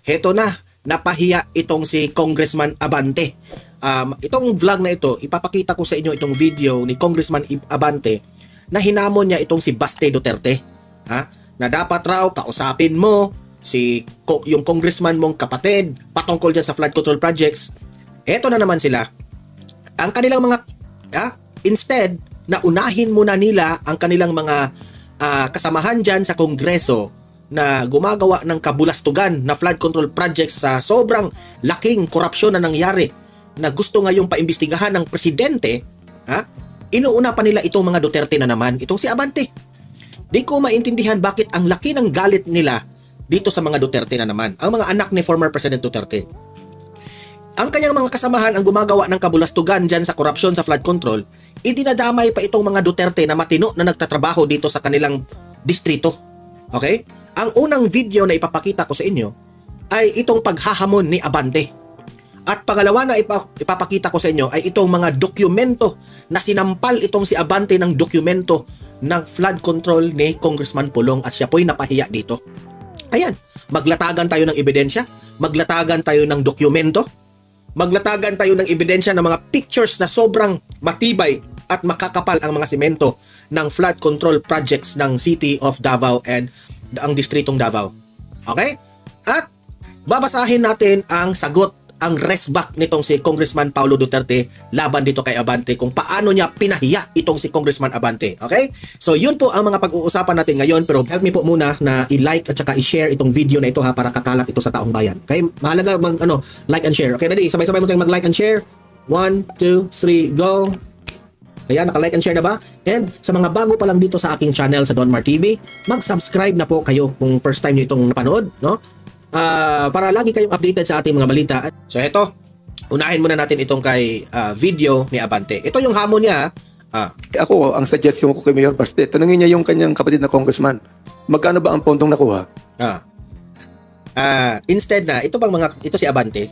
heto na, napahiya itong si Congressman Abante. Itong vlog na ito, ipapakita ko sa inyo itong video ni Congressman Abante na hinamon niya itong si Baste Duterte. Na dapat raw kausapin mo yung congressman mong kapatid patungkol dyan sa flood control projects. Eto na naman sila. Ang kanilang mga, instead na unahin muna nila ang kanilang mga kasamahan dyan sa Kongreso na gumagawa ng kabulastugan na flood control projects sa sobrang laking korupsyon na nangyari na gusto ngayong paimbestigahan ng presidente, inuuna pa nila itong mga Duterte na naman, itong si Abante. Di ko maintindihan bakit ang laki ng galit nila dito sa mga Duterte na naman, ang mga anak ni former President Duterte. Ang kanyang mga kasamahan ang gumagawa ng kabulastugan dyan sa korupsyon sa flood control, idinadamay pa itong mga Duterte na matino na nagtatrabaho dito sa kanilang distrito. Okay? Ang unang video na ipapakita ko sa inyo ay itong paghahamon ni Abante. At pangalawa na ipapakita ko sa inyo ay itong mga dokumento na sinampal itong si Abante ng dokumento ng flood control ni Congressman Pulong at siya po'y napahiya dito. Ayan, maglatagan tayo ng ebidensya, maglatagan tayo ng dokumento, maglatagan tayo ng ebidensya ng mga pictures na sobrang matibay at makakapal ang mga simento ng flood control projects ng City of Davao and ang distritong Davao. Okay? At babasahin natin ang sagot, ang resback nitong si Congressman Paulo Duterte laban dito kay Abante kung paano niya pinahiya itong si Congressman Abante. Okay? So yun po ang mga pag-uusapan natin ngayon, pero help me po muna na i-like at saka i-share itong video na ito para kakalat ito sa taong bayan. Okay? Mahalaga like and share. Okay, ready? Sabay-sabay mo tayong mag-like and share. 1, 2, 3, go! Ayan, naka-like and share na ba? And sa mga bago pa lang dito sa aking channel sa Don Mar TV, mag-subscribe na po kayo kung first time nyo itong napanood, no? Para lagi kayong updated sa ating mga balita. So ito, unahin muna natin itong kay video ni Abante. Ito yung hamon niya. Ako, ang suggestion ko kay Mayor Baste, tanungin niya yung kanyang kapatid na congressman, magkano ba ang pondong nakuha? Instead na, ito si Abante,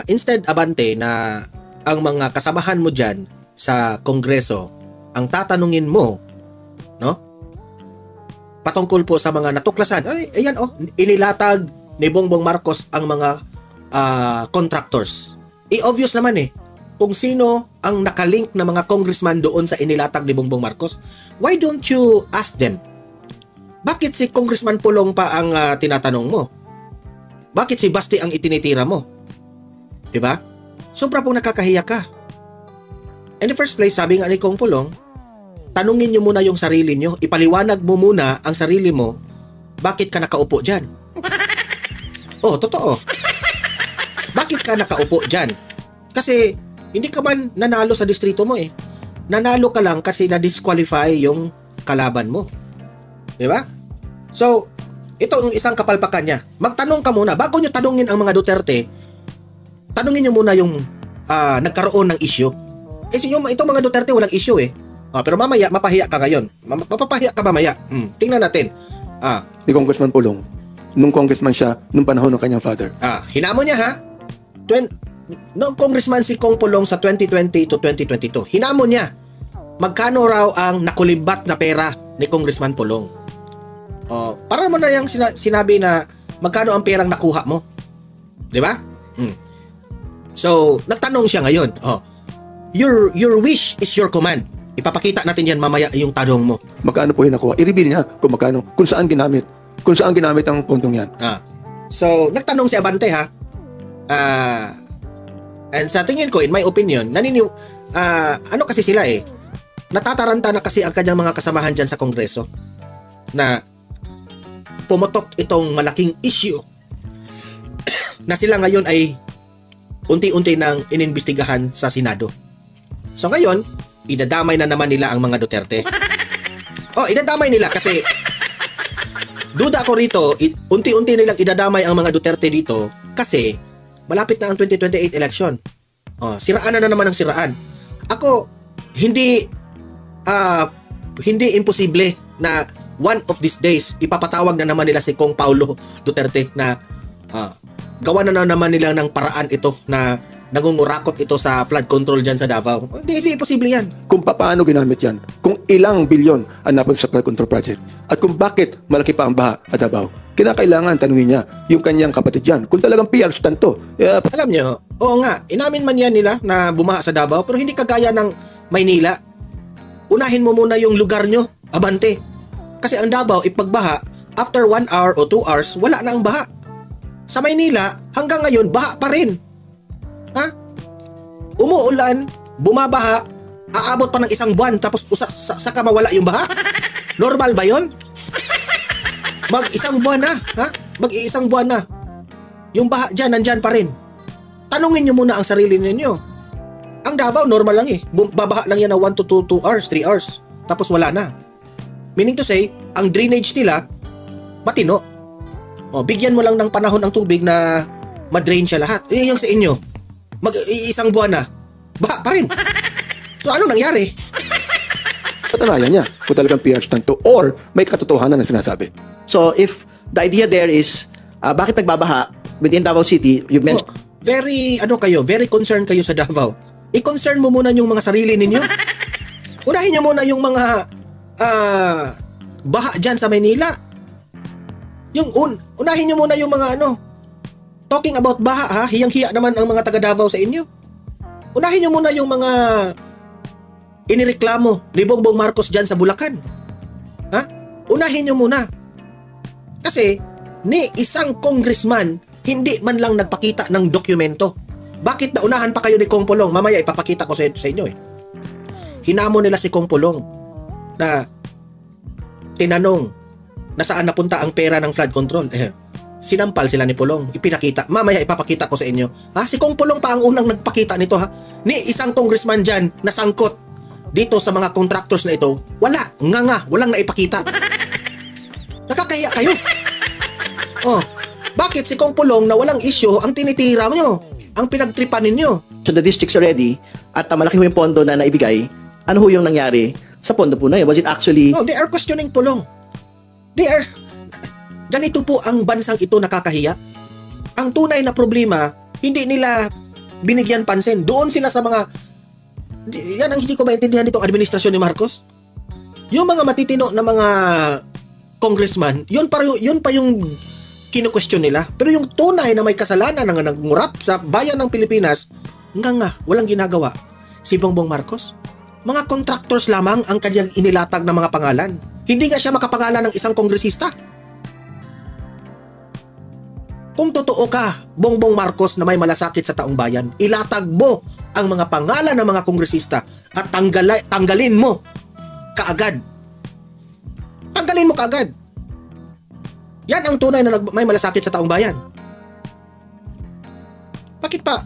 instead Abante na ang mga kasamahan mo dyan sa Kongreso, ang tatanungin mo, no? Patungkol po sa mga natuklasan. Ayan inilatag ni Bongbong Marcos ang mga contractors. Obvious naman kung sino ang nakalink na mga congressman doon sa inilatag ni Bongbong Marcos. Why don't you ask them? Bakit si Congressman Pulong pa ang tinatanong mo? Bakit si Basti ang itinitira mo? Diba? Sobra pong nakakahiya ka. In the first place, sabi nga ni Kong Pulong, tanungin nyo muna yung sarili nyo, ipaliwanag mo muna ang sarili mo, bakit ka nakaupo dyan? Totoo. Bakit ka nakaupo dyan? Kasi hindi ka man nanalo sa distrito mo Nanalo ka lang kasi na-disqualify yung kalaban mo. Diba? So, ito ang isang kapalpakan niya. Magtanong ka muna, bago nyo tanungin ang mga Duterte, tanungin nyo muna yung nagkaroon ng issue. Itong mga Duterte walang issue pero mamaya, mapahiya ka ngayon. Mapapahiya ka mamaya. Tingnan natin. Ni Congressman Pulong, nung congressman siya, nung panahon ng kanyang father. Hinamon niya nung congressman si Kong Pulong sa 2020 to 2022, hinamon niya, magkano raw ang nakulimbat na pera ni Congressman Pulong. Para mo na yung sinabi na magkano ang perang nakuha mo. Di ba? So, nagtanong siya ngayon. Your wish is your command. Ipapakita natin yan mamaya yung tanong mo. Magkano po yung nakuha? I-reveal niya kung magkano, kung saan ginamit. Kung saan ginamit ang pondong yan. So, nagtanong si Abante and sa tingin ko, in my opinion, ano kasi sila natataranta na kasi ang kanyang mga kasamahan dyan sa Kongreso na pumutok itong malaking issue na sila ngayon ay unti-unti nang inimbestigahan sa Senado. So ngayon, idadamay na naman nila ang mga Duterte. Idadamay nila kasi duda ko rito, unti-unti nilang idadamay ang mga Duterte dito kasi malapit na ang 2028 election. Siraan na naman ang siraan. Ako, hindi imposible na one of these days ipapatawag na naman nila si Kong Paulo Duterte na gawa na naman nila ng paraan ito na nangungurakot ito sa flood control dyan sa Davao. Hindi posible yan. Kung paano ginamit yan, kung ilang bilyon ang napunta sa flood control project, at kung bakit malaki pa ang baha at Davao, kinakailangan tanungin niya yung kanyang kapatid yan. Kung talagang PR stunt to. Alam nyo, oo nga, inamin man yan nila na bumaha sa Davao, pero hindi kagaya ng Maynila. Unahin mo muna yung lugar nyo, Abante. Kasi ang Davao, ipagbaha, after 1 hour o 2 hours, wala na ang baha. Sa Maynila, hanggang ngayon, baha pa rin. Ha? Umuulan, bumabaha, aabot pa ng 1 buwan, tapos saka mawala yung baha? Normal ba yon? Mag-1 buwan na, ha? Mag-1 buwan na. Yung baha dyan, nandyan pa rin. Tanungin nyo muna ang sarili ninyo. Ang Davao, normal lang eh. Babaha lang yan na 1 to 2 hours, 3 hours. Tapos wala na. Meaning to say, ang drainage nila, matino. O, bigyan mo lang ng panahon ang tubig na madrain siya lahat. Yung sa inyo, mag-1 buwan na, baha pa rin. So, anong nangyari? Patanayan niya kung talagang PR stunt to or may katotohanan na sinasabi. So, if the idea there is, bakit nagbabaha within Davao City, you mentioned... Very concerned kayo sa Davao. I-concern mo muna yung mga sarili ninyo. Unahin niyo muna yung mga baha dyan sa Maynila. Unahin niyo muna yung mga talking about baha ha, hiyang-hiya naman ang mga taga Davao sa inyo. Unahin niyo muna yung mga inireklamo ni Bongbong Marcos dyan sa Bulacan. Ha? Unahin niyo muna. Kasi ni isang congressman hindi man lang nagpakita ng dokumento. Bakit naunahan pa kayo ni Kong Pulong? Mamaya ipapakita ko sa inyo eh. Hinamo nila si Kong Pulong na tinanong na saan napunta ang pera ng flood control. Sinampal sila ni Pulong. Ipinakita. Mamaya ipapakita ko sa inyo. Ha? Si Kong Pulong pa ang unang nagpakita nito ha. Ni isang congressman dyan na sangkot dito sa mga contractors na ito. Wala. Walang naipakita. Nakakahiya kayo. Oh. Bakit si Kong Pulong na walang issue ang tinitira nyo? Ang pinagtripan ninyo? So the districts already, at malaki ho yung pondo na naibigay, ano ho yung nangyari sa pondo po na yun? Was it actually... No, they are questioning Pulong. Ganito po ang bansang ito nakakahiya. Ang tunay na problema, hindi nila binigyan pansin. Doon sila sa mga... Yan ang hindi ko maintindihan nitong administrasyon ni Marcos. Yung mga matitino na mga congressman, yun pa yung kinu-question nila. Pero yung tunay na may kasalanan na nangungurap sa bayan ng Pilipinas, walang ginagawa. Si Bongbong Marcos, mga contractors lamang ang kanyang inilatag ng mga pangalan. Hindi nga siya makapangalan ng isang kongresista. Kung totoo ka, Bongbong Marcos na may malasakit sa taong bayan, ilatag mo ang mga pangalan ng mga kongresista at tanggalin mo kaagad. Tanggalin mo kaagad. Yan ang tunay na may malasakit sa taong bayan. Bakit pa?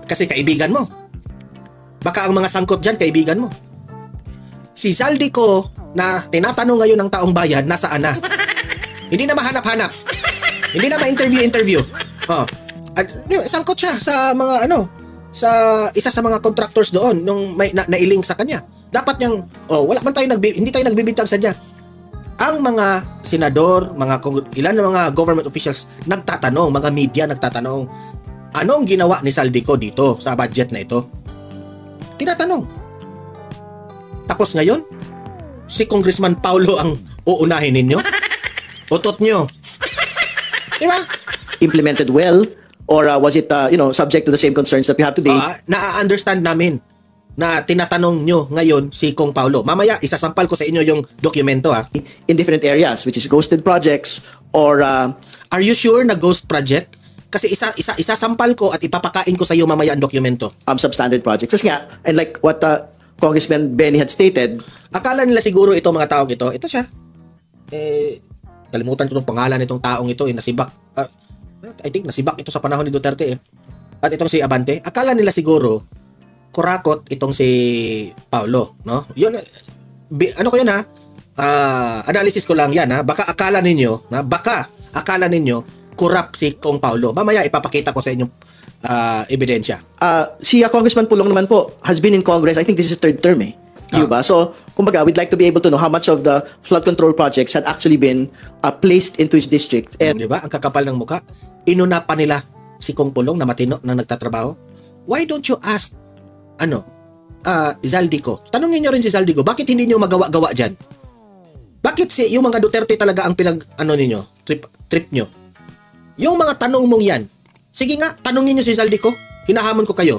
Kasi kaibigan mo. Baka ang mga sangkot dyan, kaibigan mo. Si Zaldico na tinatanong ngayon ng taong bayan, nasaan na? Hindi na mahanap-hanap. Hindi na ma-interview. Sangkot siya sa mga sa isa sa mga contractors doon nung may nailing sa kanya. Dapat niyang, hindi tayo nagbibintang sa niya. Ang mga senador, ilan na mga government officials nagtatanong, mga media nagtatanong, anong ginawa ni Zaldico dito sa budget na ito? Tinatanong. Tapos ngayon, si Congressman Paulo ang uunahin ninyo? Utot nyo. Diba? Implemented well, or was it subject to the same concerns that we have today? Na-understand namin na tinatanong nyo ngayon si Kong Paulo. Mamaya, isasampal ko sa inyo yung dokumento ha. In different areas, which is ghosted projects or... Are you sure na ghost project? Kasi isasampal ko at ipapakain ko sa iyo mamaya ang dokumento. Substandard projects. Kasi nga, and like what Congressman Benny had stated... Akala nila siguro itong mga taong ito siya. Kalimutan ko itong pangalan nitong taong ito. Nasibak. I think nasibak ito sa panahon ni Duterte. At itong si Abante. Akala nila siguro kurakot itong si Paulo, no? Yun, ano ko yun ha? Analysis ko lang yan ha. Baka akala ninyo kurap si Kong Paulo. Mamaya ipapakita ko sa inyong ebidensya. Si Congressman Pulong naman po has been in Congress. I think this is his third term Diba? So, kumbaga, we'd like to be able to know how much of the flood control projects had actually been placed into his district. And, diba? Ang kakapal ng muka. Inuna pa nila si Kong Pulong na matino na nagtatrabaho? Why don't you ask Zaldico? Tanungin nyo rin si Zaldico, bakit hindi nyo magawa-gawa dyan? Bakit yung mga Duterte talaga ang ninyo, trip nyo? Yung mga tanong mong yan, sige nga, tanungin nyo si Zaldico, hinahamon ko kayo.